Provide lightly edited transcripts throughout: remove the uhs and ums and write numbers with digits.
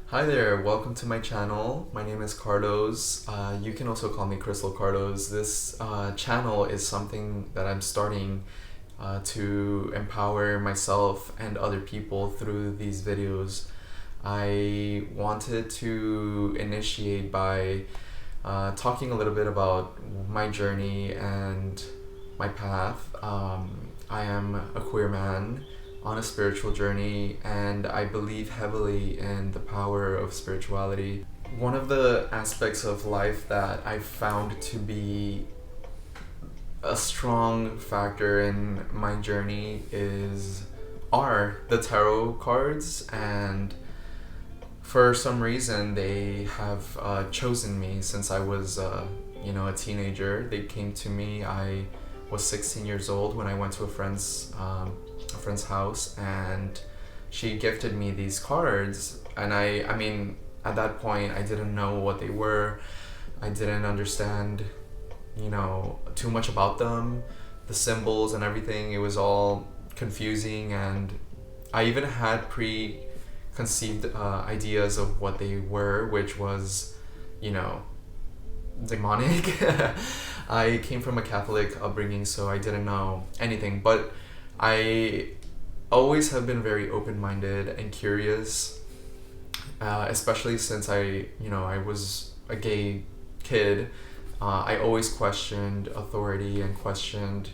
Hi there, welcome to my channel. My name is Carlos. You can also call me Crystal Carlos. This channel is something that I'm starting to empower myself and other people through these videos. I wanted to initiate by talking a little bit about my journey and my path. I am a queer man on a spiritual journey, and I believe heavily in the power of spirituality. One of the aspects of life that I found to be a strong factor in my journey are the tarot cards, and for some reason they have chosen me since I was a teenager. They came to me. I was 16 years old when I went to a friend's house, and she gifted me these cards. And I mean, at that point, I didn't know what they were. I didn't understand, too much about them, the symbols and everything. It was all confusing, and I even had preconceived ideas of what they were, which was, you know, demonic. I came from a Catholic upbringing, so I didn't know anything, but I always have been very open-minded and curious, especially since I was a gay kid. I always questioned authority and questioned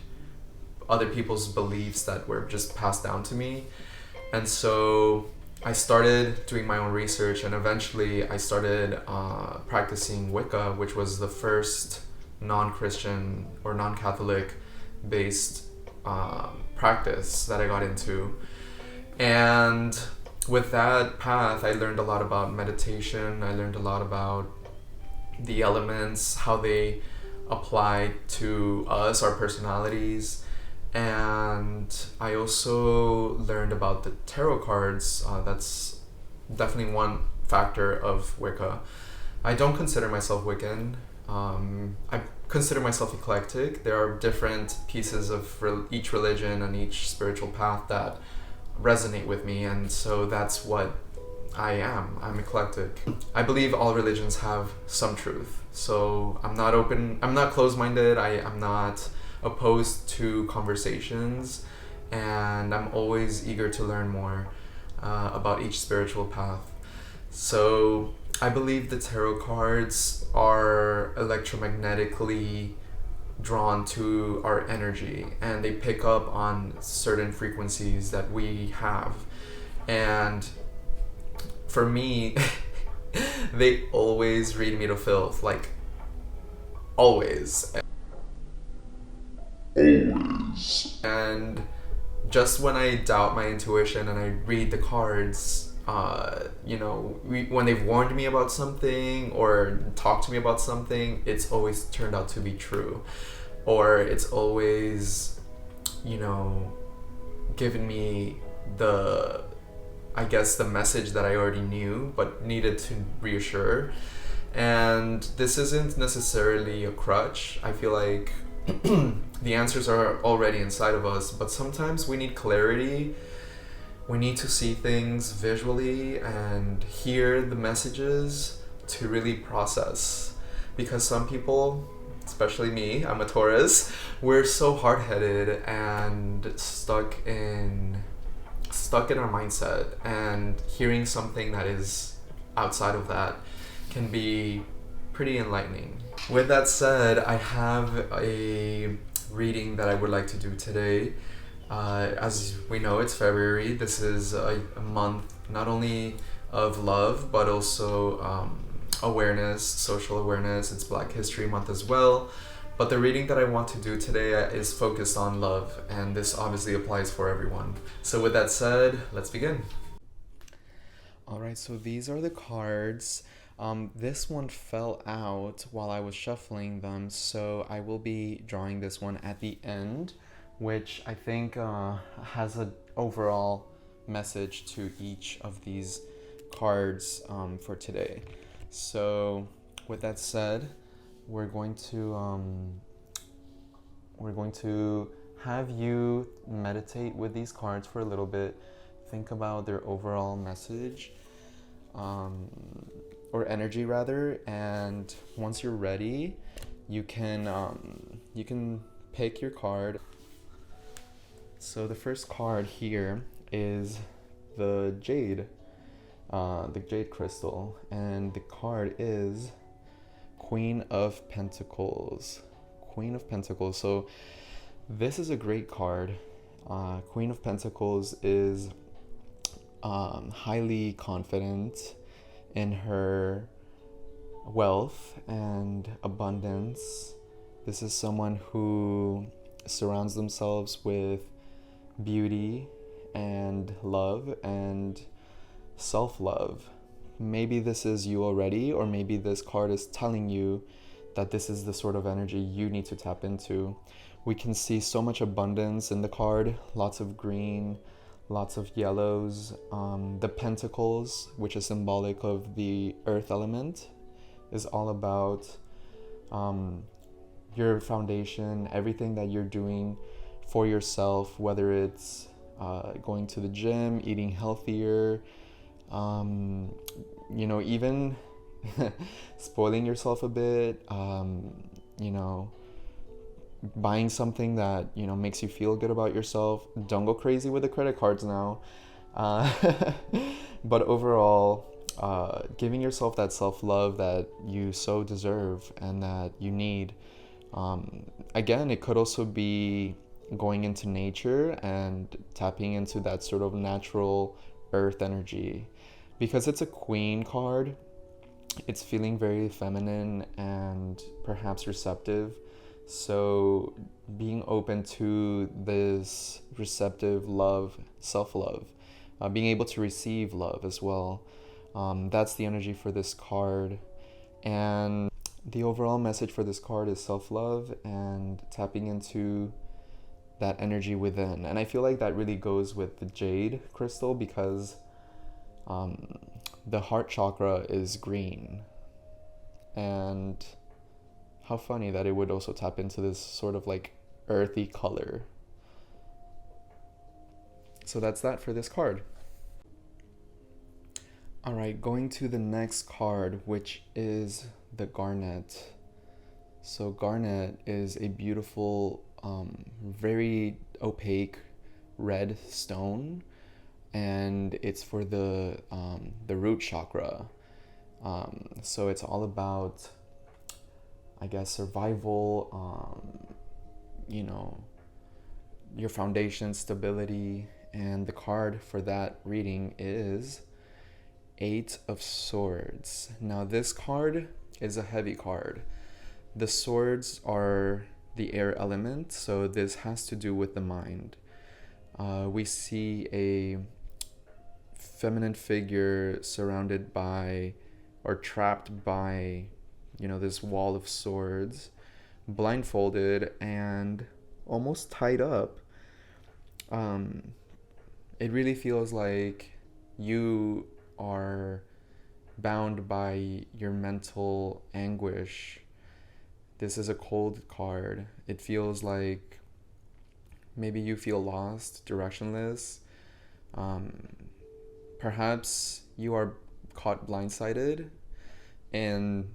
other people's beliefs that were just passed down to me. And so I started doing my own research, and eventually I started practicing Wicca, which was the first non-Christian or non-Catholic based practice that I got into. And with that path, I learned a lot about meditation. I learned a lot about the elements, how they apply to us, our personalities. And I also learned about the tarot cards. That's definitely one factor of Wicca. I don't consider myself Wiccan. I consider myself eclectic. There are different pieces of each religion and each spiritual path that resonate with me, and so that's what I am. I'm eclectic. I believe all religions have some truth. So I'm not closed-minded. I'm not opposed to conversations, and I'm always eager to learn more about each spiritual path. So I believe the tarot cards are electromagnetically drawn to our energy, and they pick up on certain frequencies that we have. And for me, they always read me to filth, like always. And just when I doubt my intuition and I read the cards, when they've warned me about something or talked to me about something, it's always turned out to be true. Or it's always, given me the message that I already knew but needed to reassure. And this isn't necessarily a crutch. I feel like the answers are already inside of us, but sometimes we need clarity. We need to see things visually and hear the messages to really process. Because some people, especially me, I'm a Taurus, we're so hard-headed and stuck in our mindset, and hearing something that is outside of that can be pretty enlightening. With that said, I have a reading that I would like to do today. As we know, it's February. This is a month not only of love, but also awareness, social awareness. It's Black History Month as well. But the reading that I want to do today is focused on love, and this obviously applies for everyone. So with that said, let's begin. Alright, so these are the cards. This one fell out while I was shuffling them, so I will be drawing this one at the end, which I think has an overall message to each of these cards for today. So with that said, we're going to have you meditate with these cards for a little bit. Think about their overall message. or energy rather. And once you're ready, you can pick your card. So the first card here is the jade crystal, and the card is Queen of Pentacles. Queen of Pentacles. So this is a great card. Queen of Pentacles is highly confident in her wealth and abundance. This is someone who surrounds themselves with beauty and love and self-love. Maybe this is you already, or maybe this card is telling you that this is the sort of energy you need to tap into. We can see so much abundance in the card, lots of green, lots of yellows. The pentacles, which is symbolic of the earth element, is all about your foundation, everything that you're doing for yourself, whether it's going to the gym, eating healthier, even spoiling yourself a bit, buying something that, makes you feel good about yourself. Don't go crazy with the credit cards now. But overall, giving yourself that self-love that you so deserve and that you need. Again, it could also be going into nature and tapping into that sort of natural earth energy. Because it's a queen card, it's feeling very feminine and perhaps receptive. So being open to this receptive love, self-love, being able to receive love as well. That's the energy for this card. And the overall message for this card is self-love and tapping into that energy within. And I feel like that really goes with the jade crystal because the heart chakra is green. And how funny that it would also tap into this sort of like earthy color. So that's that for this card. All right, going to the next card, which is the garnet. So garnet is a beautiful, very opaque red stone, and it's for the root chakra. So it's all about, I guess, survival, your foundation, stability. And the card for that reading is Eight of Swords. Now this card is a heavy card. The swords are the air element, so this has to do with the mind. We see a feminine figure surrounded by or trapped by, this wall of swords, blindfolded and almost tied up. It really feels like you are bound by your mental anguish. This is a cold card. It feels like maybe you feel lost, directionless. Perhaps you are caught blindsided in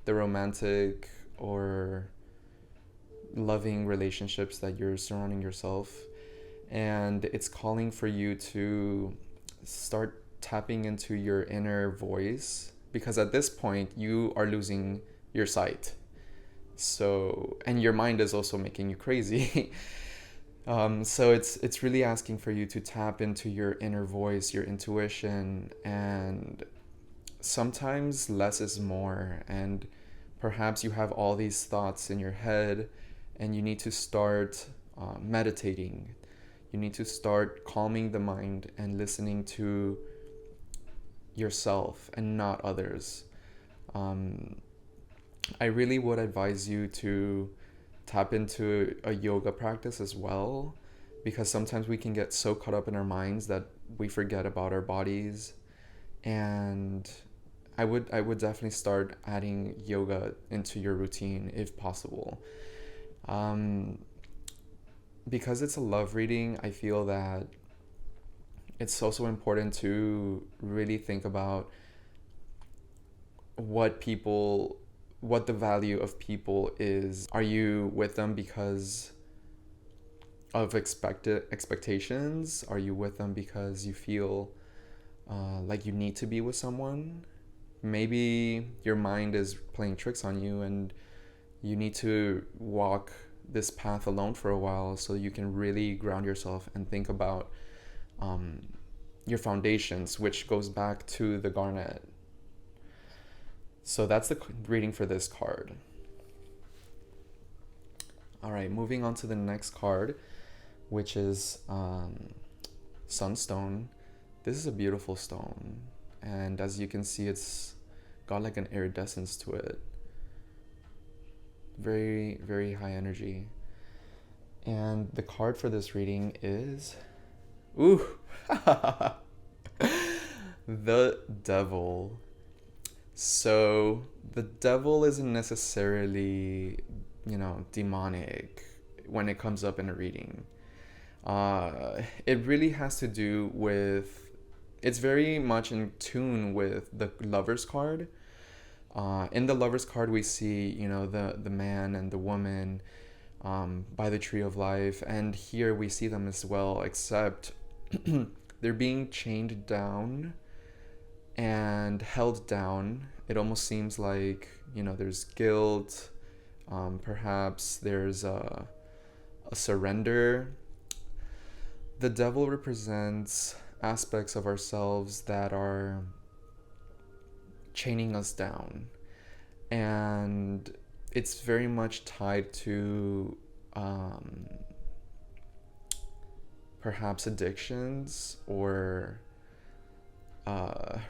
the romantic or loving relationships that you're surrounding yourself. And it's calling for you to start tapping into your inner voice, because at this point you are losing your sight. So, and your mind is also making you crazy. So it's really asking for you to tap into your inner voice, your intuition, and sometimes less is more. And perhaps you have all these thoughts in your head and you need to start meditating. You need to start calming the mind and listening to yourself and not others. I really would advise you to tap into a yoga practice as well, because sometimes we can get so caught up in our minds that we forget about our bodies. And I would definitely start adding yoga into your routine if possible. Because it's a love reading, I feel that it's also important to really think about what people, what the value of people is. Are you with them because of expected expectations? Are you with them because you feel like you need to be with someone? Maybe your mind is playing tricks on you and you need to walk this path alone for a while so you can really ground yourself and think about um, your foundations, which goes back to the garnet. So that's the reading for this card. All right, moving on to the next card, which is Sunstone. This is a beautiful stone, and as you can see, it's got like an iridescence to it. Very, very high energy. And the card for this reading is, ooh, the Devil. So the devil isn't necessarily, demonic when it comes up in a reading. It really has to do with, it's very much in tune with the Lover's card. In the Lover's card, we see, the man and the woman by the tree of life. And here we see them as well, except they're being chained down and held down. It almost seems like, there's guilt. Perhaps there's a surrender. The devil represents aspects of ourselves that are chaining us down. And it's very much tied to perhaps addictions or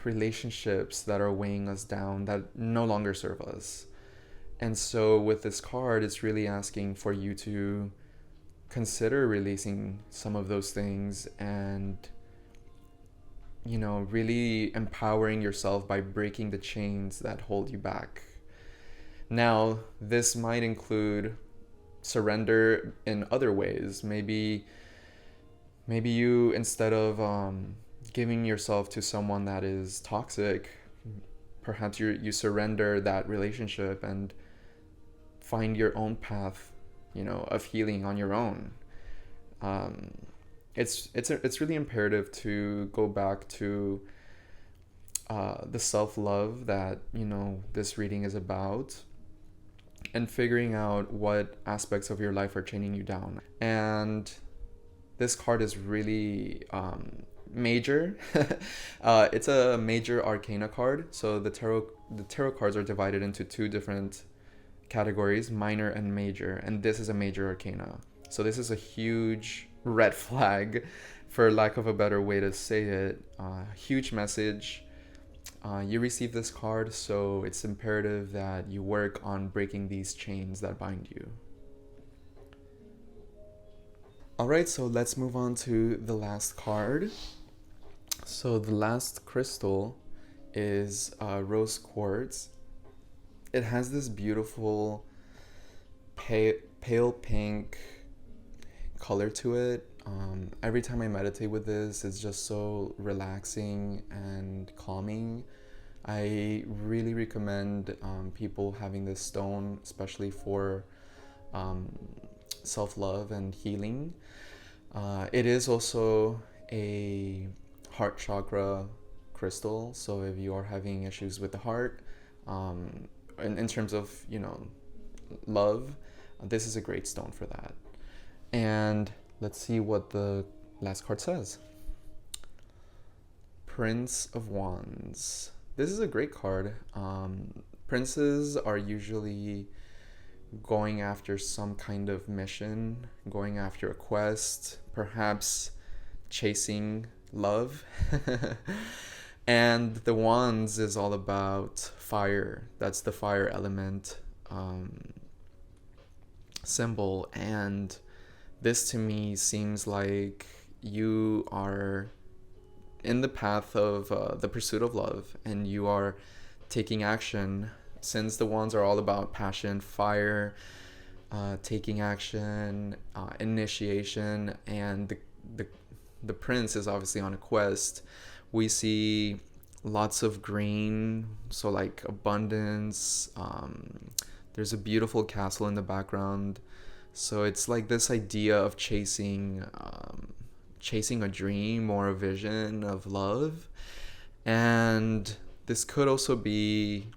relationships that are weighing us down that no longer serve us. And so with this card, it's really asking for you to consider releasing some of those things and, really empowering yourself by breaking the chains that hold you back. Now, this might include surrender in other ways. Maybe you, instead of giving yourself to someone that is toxic, perhaps you surrender that relationship and find your own path, of healing on your own. It's really imperative to go back to the self-love that this reading is about, and figuring out what aspects of your life are chaining you down. And this card is really major. It's a major arcana card. So the tarot cards are divided into two different categories, minor and major, and this is a major arcana. So this is a huge red flag, for lack of a better way to say it. Huge message. You receive this card, so it's imperative that you work on breaking these chains that bind you. Alright, so let's move on to the last card. So the last crystal is rose quartz. It has this beautiful pale pink color to it. Every time I meditate with this, it's just so relaxing and calming. I really recommend people having this stone, especially for self-love and healing. It is also a heart chakra crystal, so if you are having issues with the heart, in terms of love, this is a great stone for that. And let's see what the last card says. Prince of Wands. This is a great card. Princes are usually going after some kind of mission, going after a quest, perhaps chasing love. And the wands is all about fire. That's the fire element symbol. And this to me seems like you are in the path of the pursuit of love, and you are taking action, since the wands are all about passion, fire, taking action, initiation, and the prince is obviously on a quest. We see lots of green, so like abundance. There's a beautiful castle in the background. So it's like this idea of chasing a dream or a vision of love. And this could also be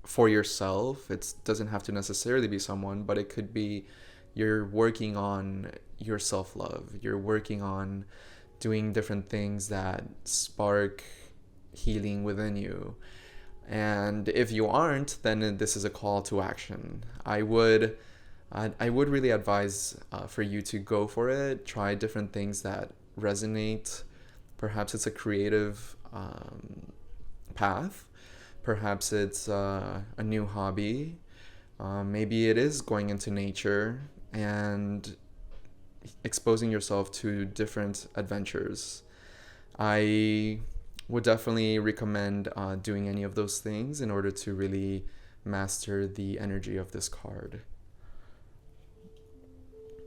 for yourself. It doesn't have to necessarily be someone, but it could be you're working on your self love. You're working on doing different things that spark healing within you. And if you aren't, then this is a call to action. I would really advise for you to go for it. Try different things that resonate. Perhaps it's a creative path. Perhaps it's a new hobby. Maybe it is going into nature and exposing yourself to different adventures. I would definitely recommend doing any of those things in order to really master the energy of this card.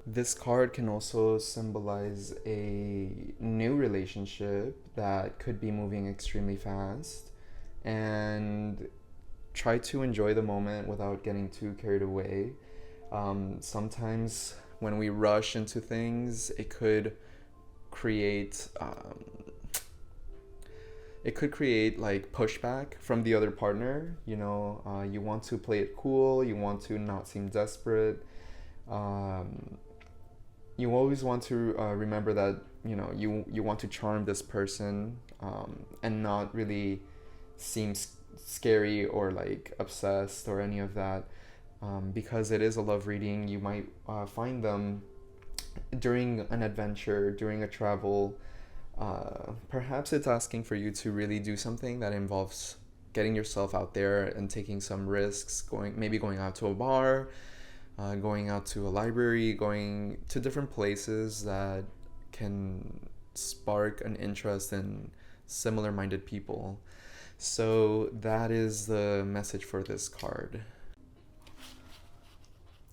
This card can also symbolize a new relationship that could be moving extremely fast, and try to enjoy the moment without getting too carried away. Sometimes when we rush into things, create um, it could create like pushback from the other partner. You want to play it cool, you want to not seem desperate. Um, you always want to remember that you want to charm this person, and not really seem scary or like obsessed or any of that, because it is a love reading. You might find them during an adventure, during a travel. Perhaps it's asking for you to really do something that involves getting yourself out there and taking some risks, going out to a bar, going out to a library, going to different places that can spark an interest in similar minded people. So that is the message for this card.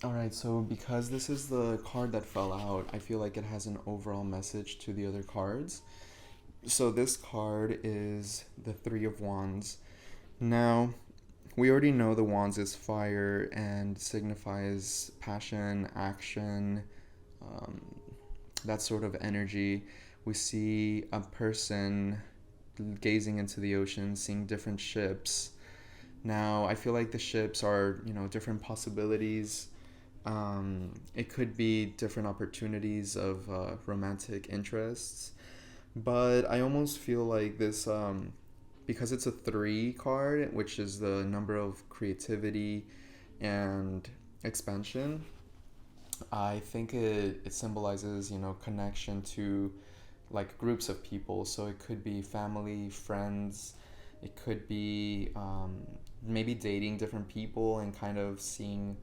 Alright, so because this is the card that fell out, I feel like it has an overall message to the other cards. So this card is the Three of Wands. Now, we already know the Wands is fire and signifies passion, action, um, that sort of energy. We see a person gazing into the ocean, seeing different ships. Now, I feel like the ships are, different possibilities. It could be different opportunities of romantic interests. But I almost feel like this, because it's a 3 card, which is the number of creativity and expansion. I think it symbolizes, connection to like groups of people. So it could be family, friends, it could be maybe dating different people and kind of seeing,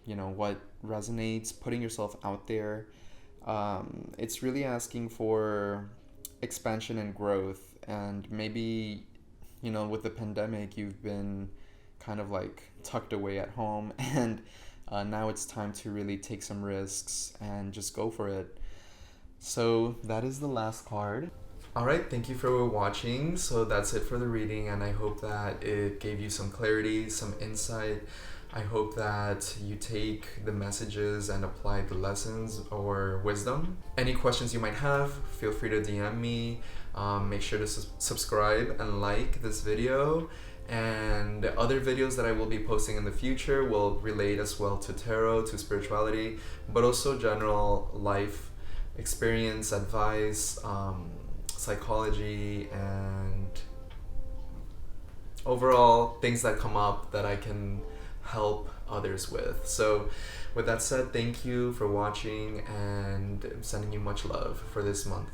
what resonates, putting yourself out there. It's really asking for expansion and growth. And maybe, with the pandemic, you've been kind of like tucked away at home, and now it's time to really take some risks and just go for it. So that is the last card. Alright, thank you for watching. So that's it for the reading, and I hope that it gave you some clarity, some insight. I hope that you take the messages and apply the lessons or wisdom. Any questions you might have, feel free to DM me. Make sure to subscribe and like this video. And other videos that I will be posting in the future will relate as well to tarot, to spirituality, but also general life experience, advice, psychology, and overall things that come up that I can help others with. So with that said, thank you for watching, and I'm sending you much love for this month.